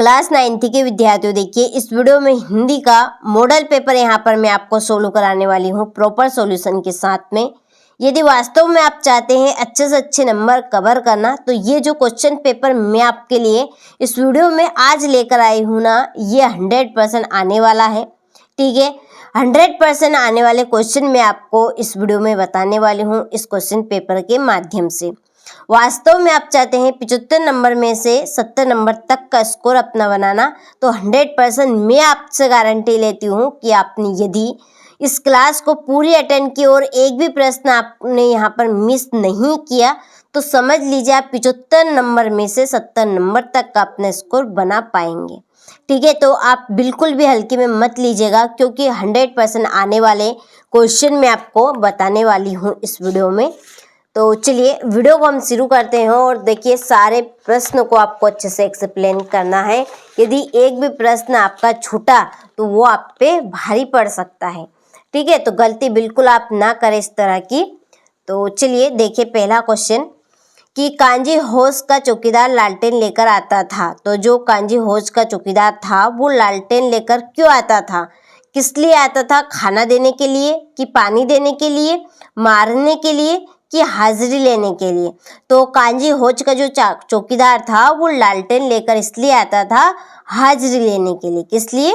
Class 9th के विद्यार्थियों, देखिए इस वीडियो में हिंदी का मॉडल पेपर यहाँ पर मैं आपको सोल्व कराने वाली हूँ प्रॉपर सॉल्यूशन के साथ में। यदि वास्तव में आप चाहते हैं अच्छे से अच्छे नंबर कवर करना, तो ये जो क्वेश्चन पेपर मैं आपके लिए इस वीडियो में आज लेकर आई हूँ ना, ये 100% आने वाला है। ठीक है, 100% आने वाले क्वेश्चन मैं आपको इस वीडियो में बताने वाली हूँ इस क्वेश्चन पेपर के माध्यम से। वास्तव में आप चाहते हैं 75 नंबर में से 70 नंबर तक का स्कोर अपना बनाना, तो 100% मैं आपसे गारंटी लेती हूँ कि आपने यदि इस क्लास को पूरी अटेंड की और एक भी प्रश्न आपने यहाँ पर मिस नहीं किया, तो समझ लीजिए आप 75 नंबर में से 70 नंबर तक का अपना स्कोर बना पाएंगे। ठीक है, तो आप बिल्कुल भी हल्के में मत लीजिएगा, क्योंकि 100% आने वाले क्वेश्चन मैं आपको बताने वाली हूँ इस वीडियो में। तो चलिए वीडियो को हम शुरू करते हैं और देखिए सारे प्रश्न को आपको अच्छे से एक्सप्लेन करना है। यदि एक भी प्रश्न आपका छूटा तो वो आप पे भारी पड़ सकता है। ठीक है, तो गलती बिल्कुल आप ना करें इस तरह की। तो चलिए देखिए पहला क्वेश्चन कि कांजी हौज का चौकीदार लालटेन लेकर आता था। तो जो कांजी हौज का चौकीदार था वो लालटेन लेकर क्यों आता था? किस लिए आता था? खाना देने के लिए, कि पानी देने के लिए, मारने के लिए, कि हाजिरी लेने के लिए? तो कांजी हौज का जो चौकीदार था वो लालटेन लेकर इसलिए आता था हाजिरी लेने के लिए। किस लिए?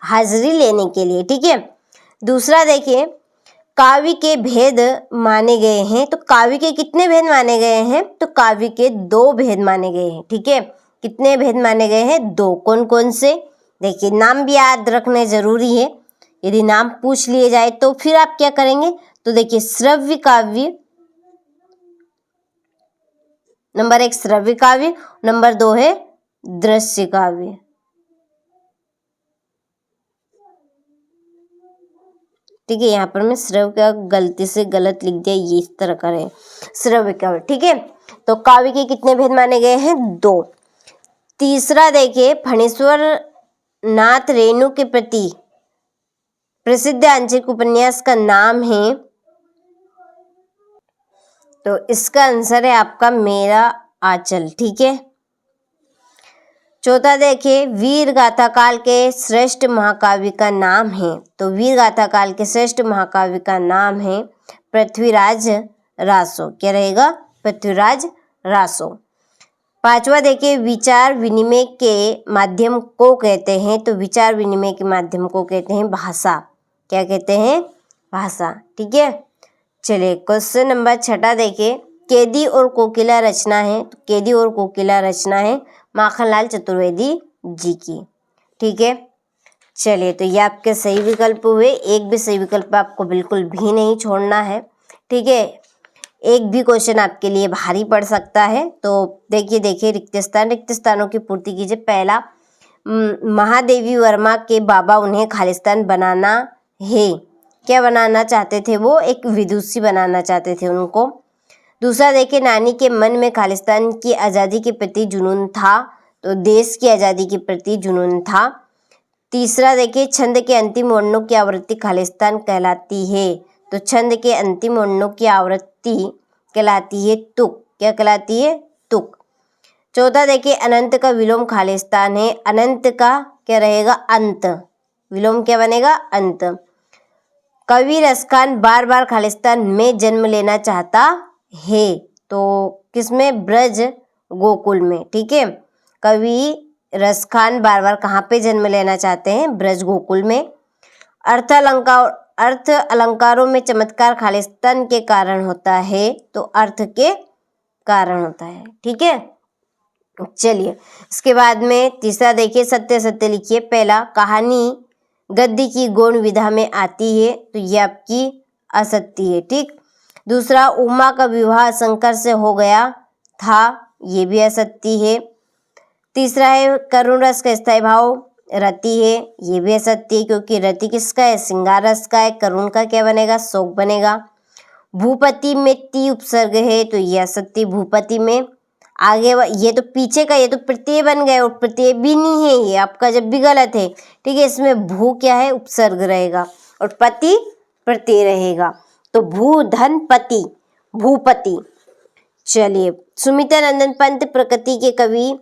हाजिरी लेने के लिए। ठीक है, दूसरा देखिए काव्य के भेद माने गए हैं। तो काव्य के कितने भेद माने गए हैं? तो काव्य के 2 भेद माने गए हैं। ठीक है, कितने भेद माने गए हैं? 2। कौन कौन से? देखिए नाम भी याद रखने जरूरी है। यदि नाम पूछ लिए जाए तो फिर आप क्या करेंगे? तो देखिए श्रव्य काव्य, नंबर 1 श्रव्य काव्य, नंबर 2 है दृश्य काव्य। ठीक है, यहाँ पर मैं श्रव्य का गलती से गलत लिख दिया, ये इस तरह करें श्रव्य काव्य। ठीक है, तो काव्य के कितने भेद माने गए हैं? 2। तीसरा देखिए फणीश्वर नाथ रेणु के प्रति प्रसिद्ध आंचलिक उपन्यास का नाम है। तो इसका आंसर है आपका मेरा आंचल। ठीक है, चौथा देखिए वीर गाथा काल के श्रेष्ठ महाकाव्य का नाम है। तो वीर गाथा काल के श्रेष्ठ महाकाव्य का नाम है पृथ्वीराज रासो। क्या रहेगा? पृथ्वीराज रासो। पांचवा देखिए विचार विनिमय के माध्यम को कहते हैं। तो विचार विनिमय के माध्यम को कहते हैं भाषा। क्या कहते हैं? भाषा। ठीक है, चलिए क्वेश्चन नंबर 6 देखिए कैदी और कोकिला रचना है। तो कैदी और कोकिला रचना है माखनलाल चतुर्वेदी जी की। ठीक है, चलिए तो ये आपके सही विकल्प हुए। एक भी सही विकल्प आपको बिल्कुल भी नहीं छोड़ना है। ठीक है, एक भी क्वेश्चन आपके लिए भारी पड़ सकता है। तो देखिए रिक्त स्थानों की पूर्ति कीजिए। पहला, महादेवी वर्मा के बाबा उन्हें खालिस्तान बनाना है। क्या बनाना चाहते थे? वो एक विदुषी बनाना चाहते थे उनको। दूसरा देखिए नानी के मन में खालिस्तान की आज़ादी के प्रति जुनून था। तो देश की आज़ादी के प्रति जुनून था। तीसरा देखिए छंद के अंतिम वर्णों की आवृत्ति खालिस्तान कहलाती है। तो छंद के अंतिम वर्णों की आवृत्ति कहलाती है तुक। क्या कहलाती है? तुक। चौथा देखिए अनंत का विलोम खालिस्तान है। अनंत का क्या रहेगा? अंत। विलोम क्या बनेगा? अंत। कवि रसखान बार बार खालिस्तान में जन्म लेना चाहता है। तो किसमें? ब्रज गोकुल में। ठीक है, कवि रसखान बार बार कहाँ पे जन्म लेना चाहते हैं? ब्रज गोकुल में। अर्थ अलंकारों में चमत्कार खालिस्तान के कारण होता है। तो अर्थ के कारण होता है। ठीक है, चलिए इसके बाद में तीसरा देखिए सत्य सत्य लिखिए। पहला, कहानी गद्य की गौण विधा में आती है। तो ये आपकी असत्य है। ठीक। दूसरा, उमा का विवाह शंकर से हो गया था। ये भी असत्य है। तीसरा है करुण रस का स्थायी भाव रति है। ये भी असत्य है, क्योंकि रति किसका है? श्रृंगार रस का है। करुण का क्या बनेगा? शोक बनेगा। भूपति में ती उपसर्ग है। तो ये असत्य। भूपति में आगे ये तो पीछे का, ये तो प्रत्यय बन गए और प्रत्यय भी नहीं है, ये आपका जब भी गलत है। ठीक है, इसमें भू क्या है? उपसर्ग रहेगा और पति प्रत्यय रहेगा। तो भू धन पति, भूपति। चलिए सुमित्रा नंदन पंत प्रकृति के कवि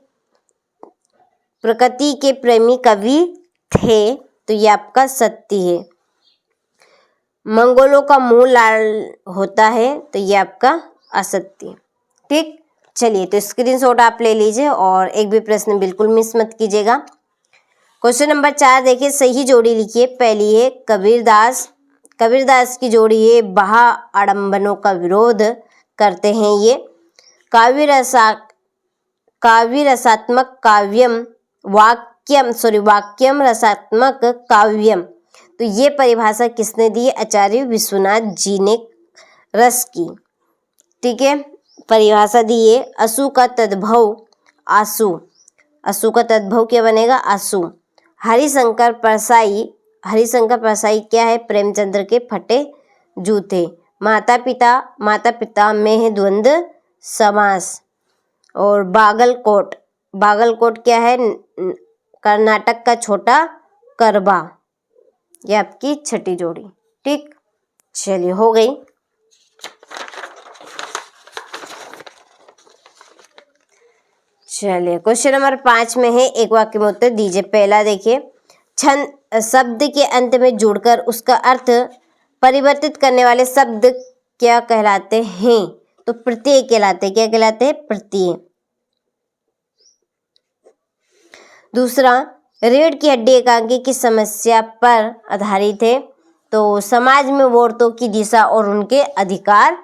प्रकृति के प्रेमी कवि थे, तो ये आपका सत्य है। मंगोलों का मुंह लाल होता है, तो ये आपका असत्य। ठीक, चलिए तो स्क्रीनशॉट आप ले लीजिए और एक भी प्रश्न बिल्कुल मिस मत कीजिएगा। क्वेश्चन नंबर 4 देखिए, सही जोड़ी लिखिए। पहली है कबीरदास की जोड़ी है, बाह्य आडंबरों का विरोध करते हैं ये। काव्य रसात्मक वाक्यम रसात्मक काव्यम, तो ये परिभाषा किसने दी? आचार्य विश्वनाथ जी ने रस की। ठीक है, परिभाषा दी है। असु का तद्भव आंसू, असु का तद्भव क्या बनेगा? आंसू। हरिशंकर परसाई क्या है? प्रेमचंद्र के फटे जूते। माता पिता में है द्वंद्व समास। और बागलकोट क्या है? कर्नाटक का छोटा करबा। ये आपकी छठी जोड़ी। ठीक, चलिए हो गई। चलिए क्वेश्चन नंबर 5 में है, एक वाक्य में उत्तर दीजिए। पहला देखिए, छंद शब्द के अंत में जुड़कर उसका अर्थ परिवर्तित करने वाले शब्द क्या कहलाते हैं? तो प्रत्यय कहलाते हैं। क्या कहलाते हैं? प्रत्यय। दूसरा, रीढ़ की हड्डी एकांकी की समस्या पर आधारित है, तो समाज में औरतों की दिशा और उनके अधिकार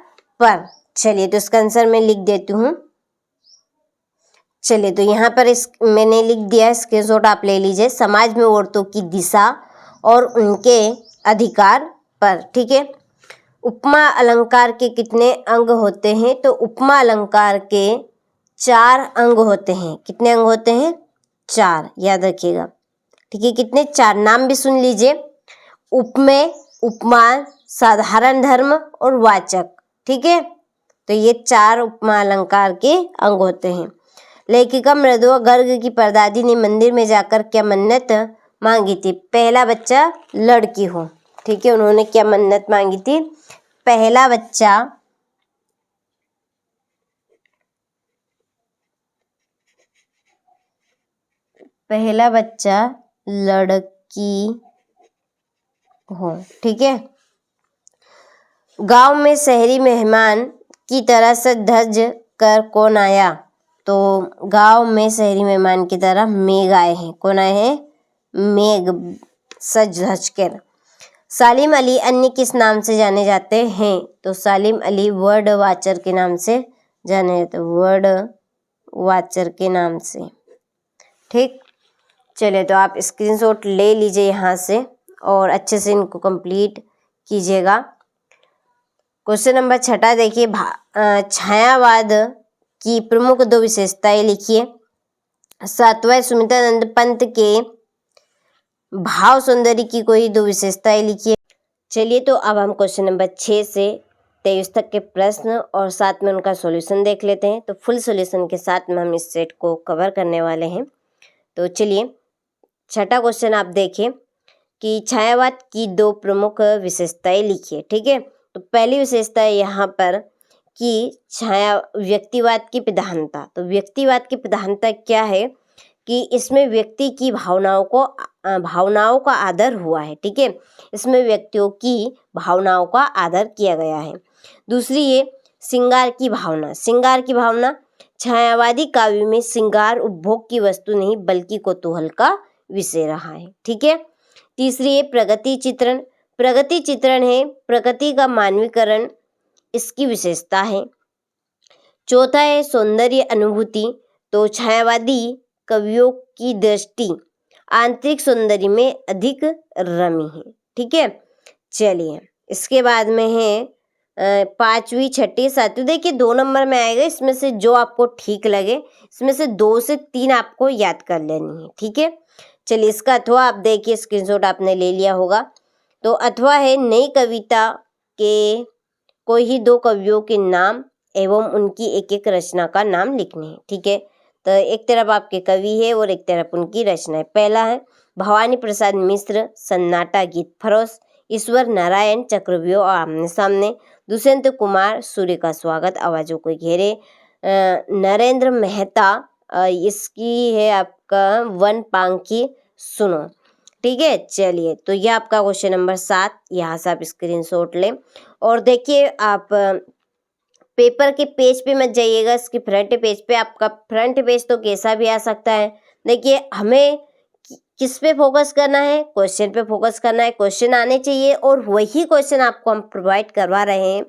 पर। चलिए तो इसका आंसर मैं लिख देती हूँ। चलिए तो यहाँ पर मैंने लिख दिया, स्क्रीनशॉट आप ले लीजिए। समाज में औरतों की दिशा और उनके अधिकार पर। ठीक है, उपमा अलंकार के कितने अंग होते हैं? तो उपमा अलंकार के 4 अंग होते हैं। कितने अंग होते हैं? 4, याद रखिएगा। ठीक है, कितने? 4। नाम भी सुन लीजिए। उपमेय, उपमान, साधारण धर्म और वाचक। ठीक है, तो ये 4 उपमा अलंकार के अंग होते हैं। लेखिका मृदुला गर्ग की परदादी ने मंदिर में जाकर क्या मन्नत मांगी थी? पहला बच्चा लड़की हो। ठीक है, उन्होंने क्या मन्नत मांगी थी? पहला बच्चा लड़की हो। ठीक है, गांव में शहरी मेहमान की तरह सज धज कर कौन आया? तो गांव में शहरी मेहमान की तरह मेघ आए हैं। कौन आए हैं? मेघ, सज धज कर। सालिम अली अन्य किस नाम से जाने जाते हैं? तो सालिम अली वर्ड वाचर के नाम से जाने जाते हैं। वर्ड वाचर के नाम से। ठीक, चलिए तो आप स्क्रीनशॉट ले लीजिए यहाँ से और अच्छे से इनको कंप्लीट कीजिएगा। क्वेश्चन नंबर 6 देखिए, छायावाद की प्रमुख 2 विशेषताएं लिखिए। 7वां, सुमित्रानंद पंत के भाव सौंदर्य की कोई 2 विशेषताएं लिखिए। चलिए तो अब हम क्वेश्चन नंबर 6 से 23 तक के प्रश्न और साथ में उनका सॉल्यूशन देख लेते हैं। तो फुल सॉल्यूशन के साथ में हम इस सेट को कवर करने वाले हैं। तो चलिए 6वां क्वेश्चन आप देखें कि छायावाद की 2 प्रमुख विशेषताएं लिखिए। ठीक है, तो पहली विशेषता है यहाँ पर कि व्यक्तिवाद की प्रधानता। तो व्यक्तिवाद की प्रधानता क्या है? कि इसमें व्यक्ति की भावनाओं का आदर हुआ है। ठीक है, इसमें व्यक्तियों की भावनाओं का आदर किया गया है। दूसरी है श्रृंगार की भावना। छायावादी काव्य में श्रृंगार उपभोग की वस्तु नहीं बल्कि कौतूहल का विषय रहा है। ठीक है, तीसरी है प्रगति चित्रण है प्रकृति का मानवीकरण, इसकी विशेषता है। चौथा है सौंदर्य अनुभूति। तो छायावादी कवियों की दृष्टि आंतरिक सौंदर्य में अधिक रमी है। ठीक है, चलिए इसके बाद में है 5वीं, 6ठी, 7वीं। देखिए 2 नंबर में आएगा, इसमें से जो आपको ठीक लगे, इसमें से 2 से 3 आपको याद कर लेनी है। ठीक है, चलिए इसका अथवा आप देखिए, स्क्रीनशॉट आपने ले लिया होगा। तो अथवा है नई कविता के कोई ही 2 कवियों के नाम एवं उनकी एक रचना का नाम लिखने हैं। ठीक है, तो एक तरफ आपके कवि है और एक तरफ उनकी रचना है। पहला है भवानी प्रसाद मिश्र, सन्नाटा गीत फरोश, ईश्वर नारायण चक्रव्यूह आमने सामने, दुष्यंत कुमार सूर्य का स्वागत, आवाजों को घेरे, नरेंद्र मेहता इसकी है आपका 1 पांकी सुनो। ठीक है, चलिए तो ये आपका क्वेश्चन नंबर 7, यहाँ से आप स्क्रीनशॉट लें। और देखिए आप पेपर के पेज पे मत जाइएगा, इसके फ्रंट पेज पे। आपका फ्रंट पेज तो कैसा भी आ सकता है। देखिए हमें किस पे फोकस करना है, क्वेश्चन पे फोकस करना है। क्वेश्चन आने चाहिए और वही क्वेश्चन आपको हम प्रोवाइड करवा रहे हैं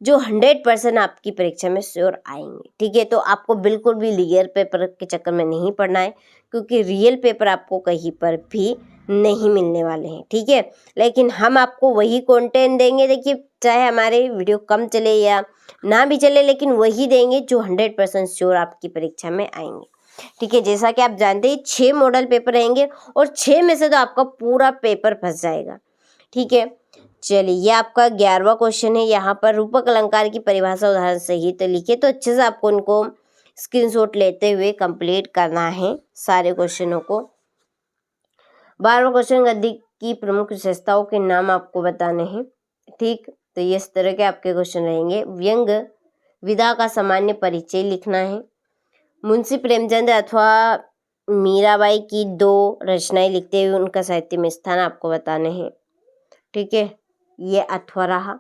जो 100% आपकी परीक्षा में श्योर आएंगे। ठीक है, तो आपको बिल्कुल भी रियल पेपर के चक्कर में नहीं पड़ना है, क्योंकि रियल पेपर आपको कहीं पर भी नहीं मिलने वाले हैं। ठीक है, लेकिन हम आपको वही कंटेंट देंगे। देखिए चाहे हमारे वीडियो कम चले या ना भी चले, लेकिन वही देंगे जो 100% श्योर आपकी परीक्षा में आएंगे। ठीक है, जैसा कि आप जानते हैं 6 मॉडल पेपर रहेंगे और 6 में से तो आपका पूरा पेपर फंस जाएगा। ठीक है, चलिए ये आपका 11वां क्वेश्चन है। यहाँ पर रूपक अलंकार की परिभाषा उदाहरण सहित लिखिए। तो अच्छे से आपको उनको स्क्रीनशॉट लेते हुए कंप्लीट करना है सारे क्वेश्चनों को। 12वां क्वेश्चन, गद्य की प्रमुख विशेषताओं के नाम आपको बताने हैं। ठीक, तो ये इस तरह के आपके क्वेश्चन रहेंगे। व्यंग विधा का सामान्य परिचय लिखना है। मुंशी प्रेमचंद अथवा मीराबाई की 2 रचनाएं लिखते हुए उनका साहित्य में स्थान आपको बताने हैं। ठीक है, ये अथवा रहा।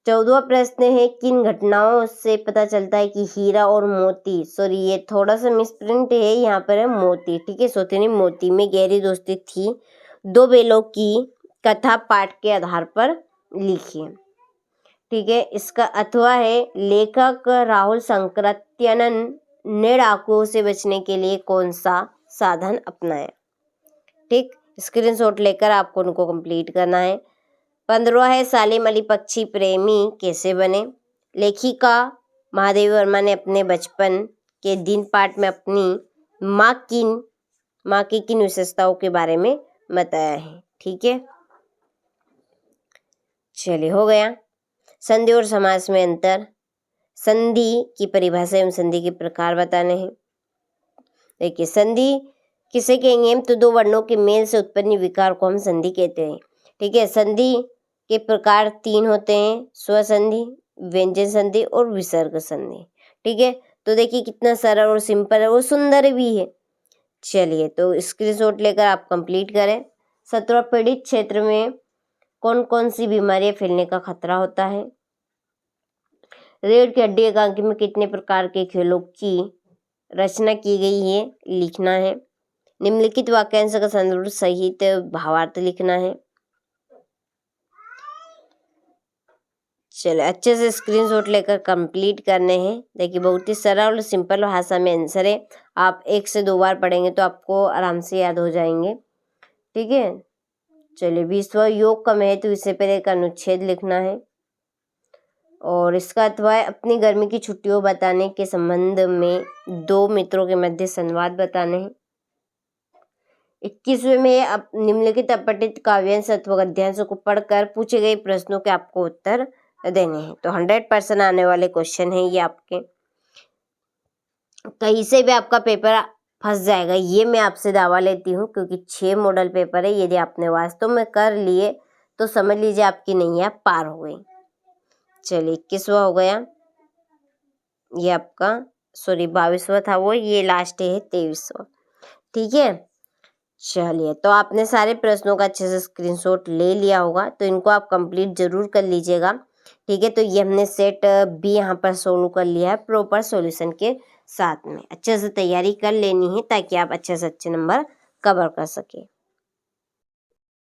14वां प्रश्न है, किन घटनाओं से पता चलता है कि हीरा और मोती, सॉरी ये थोड़ा सा मिसप्रिंट है, यहाँ पर है मोती। ठीक है, सौतेनी मोती में गहरी दोस्ती थी। 2 बेलों की कथा पाठ के आधार पर लिखिए। ठीक है, इसका अथवा है, लेखक राहुल संकृत्यानन ने डाकुओं से बचने के लिए कौन सा साधन अपनाया। ठीक, स्क्रीनशॉट लेकर आपको उनको कंप्लीट करना है। 15वां है, सालिम अली पक्षी प्रेमी कैसे बने। लेखिका महादेवी वर्मा ने अपने बचपन के दिन पाठ में अपनी माँ की किन विशेषताओं के बारे में बताया है। ठीक है, चलिए हो गया। संधि और समास में अंतर, संधि की परिभाषा एवं संधि के प्रकार बताने हैं। देखिए संधि किसे कहेंगे, तो 2 वर्णों के मेल से उत्पन्न विकार को हम संधि कहते हैं। ठीक है, संधि के प्रकार 3 होते हैं, स्वसंधि, व्यंजन संधि और विसर्ग संधि। ठीक है, तो देखिए कितना सरल और सिंपल है, वो सुंदर भी है। चलिए तो स्क्रीनशॉट लेकर आप कंप्लीट करें। 17वां, पीड़ित क्षेत्र में कौन कौन सी बीमारियां फैलने का खतरा होता है। रीढ़ की हड्डी एकांकी में कितने प्रकार के खेलों की रचना की गई है, लिखना है। निम्नलिखित वाक्यांश का संदर्भ सहित भावार्थ लिखना है। चलो अच्छे से स्क्रीनशॉट लेकर कंप्लीट करने हैं। देखिए बहुत ही सरल और सिंपल भाषा में आंसर है। आप 1 से 2 बार पढ़ेंगे तो आपको आराम से याद हो जाएंगे। ठीक है, चलिए 20वां, योग का महत्व विषय पर एक अनुच्छेद लिखना है। और इसका अथवा अपनी गर्मी की छुट्टियों बताने के संबंध में 2 मित्रों के मध्य संवाद बताने हैं। 21वें में निम्नलिखित अपठित काव्यांश अथवा गद्यांश को पढ़कर पूछे गए प्रश्नों के आपको उत्तर देने हैं। तो 100% आने वाले क्वेश्चन है ये आपके, कहीं से भी आपका पेपर फंस जाएगा, ये मैं आपसे दावा लेती हूँ, क्योंकि 6 मॉडल पेपर है। यदि आपने वास्तव में कर लिए तो समझ लीजिए आपकी नैया पार हो गई। चलिए 21वां हो गया, ये आपका सॉरी 22वां था वो, ये लास्ट है 23वां। ठीक है, चलिए तो आपने सारे प्रश्नों का अच्छे से स्क्रीनशॉट ले लिया होगा, तो इनको आप कंप्लीट जरूर कर लीजिएगा। ठीक है, तो ये हमने सेट बी यहाँ पर सोल्व कर लिया है प्रॉपर सॉल्यूशन के साथ में। अच्छे से तैयारी कर लेनी है ताकि आप अच्छे से अच्छे नंबर कवर कर सके।